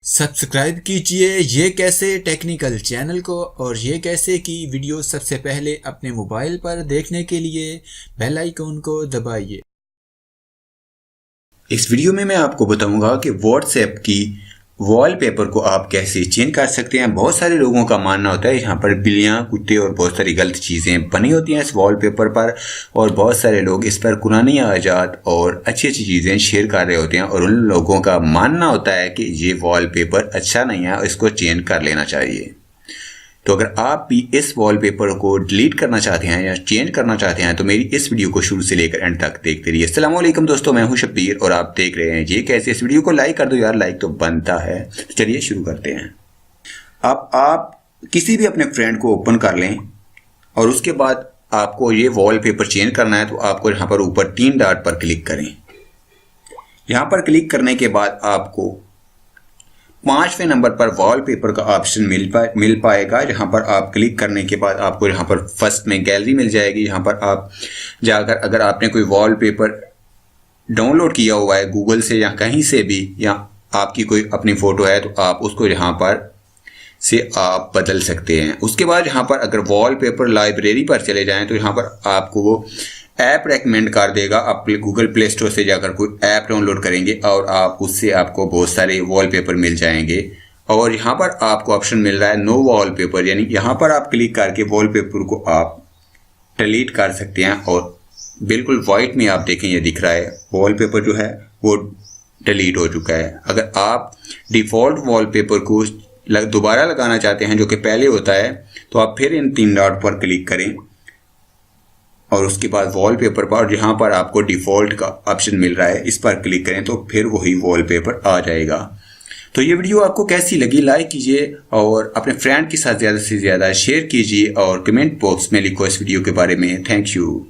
Subscribe कीजिए ये कैसे टेक्निकल चैनल को और ये कैसे की वीडियो सबसे पहले अपने मोबाइल पर देखने के लिए बेल आइकन को दबाइए। इस वीडियो में मैं आपको बताऊंगा कि व्हाट्सएप की वॉलपेपर को आप कैसे चेंज कर सकते हैं। बहुत सारे लोगों का मानना होता है यहाँ पर बिल्लियाँ, कुत्ते और बहुत सारी गलत चीज़ें बनी होती हैं इस वॉलपेपर पर, और बहुत सारे लोग इस पर कुरानी आयात और अच्छी अच्छी चीज़ें शेयर कर रहे होते हैं और उन लोगों का मानना होता है कि ये वॉलपेपर अच्छा नहीं है और इसको चेंज कर लेना चाहिए। तो अगर आप भी इस वॉलपेपर को डिलीट करना चाहते हैं या चेंज करना चाहते हैं तो मेरी इस वीडियो को शुरू से लेकर एंड तक देखते रहिए। अस्सलाम वालेकुम दोस्तों, मैं हूं शब्बीर और आप देख रहे हैं ये कैसे। इस वीडियो को लाइक कर दो यार, लाइक तो बनता है। तो चलिए शुरू करते हैं। अब आप किसी भी अपने फ्रेंड को ओपन कर लें और उसके बाद आपको ये वॉलपेपर चेंज करना है तो आपको यहाँ पर ऊपर 3 डॉट पर क्लिक करें। यहाँ पर क्लिक करने के बाद आपको 5वें नंबर पर वॉलपेपर का ऑप्शन मिल पाएगा। जहां पर आप क्लिक करने के बाद आपको यहाँ पर फर्स्ट में गैलरी मिल जाएगी। यहाँ पर आप जाकर अगर आपने कोई वॉलपेपर डाउनलोड किया हुआ है गूगल से या कहीं से भी, या आपकी कोई अपनी फ़ोटो है तो आप उसको यहाँ पर से आप बदल सकते हैं। उसके बाद यहाँ पर अगर वॉलपेपर लाइब्रेरी पर चले जाएँ तो यहाँ पर आपको वो ऐप रेकमेंड कर देगा। आप गूगल प्ले स्टोर से जाकर कोई ऐप डाउनलोड करेंगे और आप उससे आपको बहुत सारे वॉलपेपर मिल जाएंगे। और यहाँ पर आपको ऑप्शन मिल रहा है नो वॉलपेपर, यानी यहाँ पर आप क्लिक करके वॉलपेपर को आप डिलीट कर सकते हैं। और बिल्कुल वाइट में आप देखें ये दिख रहा है वॉलपेपर जो है वो डिलीट हो चुका है। अगर आप डिफ़ॉल्ट वॉलपेपर को दोबारा लगाना चाहते हैं जो कि पहले होता है तो आप फिर इन 3 डॉट पर क्लिक करें और उसके बाद वॉलपेपर पर जहाँ पर आपको डिफ़ॉल्ट का ऑप्शन मिल रहा है इस पर क्लिक करें तो फिर वही वॉलपेपर आ जाएगा। तो ये वीडियो आपको कैसी लगी लाइक कीजिए और अपने फ्रेंड के साथ ज़्यादा से ज़्यादा शेयर कीजिए और कमेंट बॉक्स में लिखो इस वीडियो के बारे में। Thank you.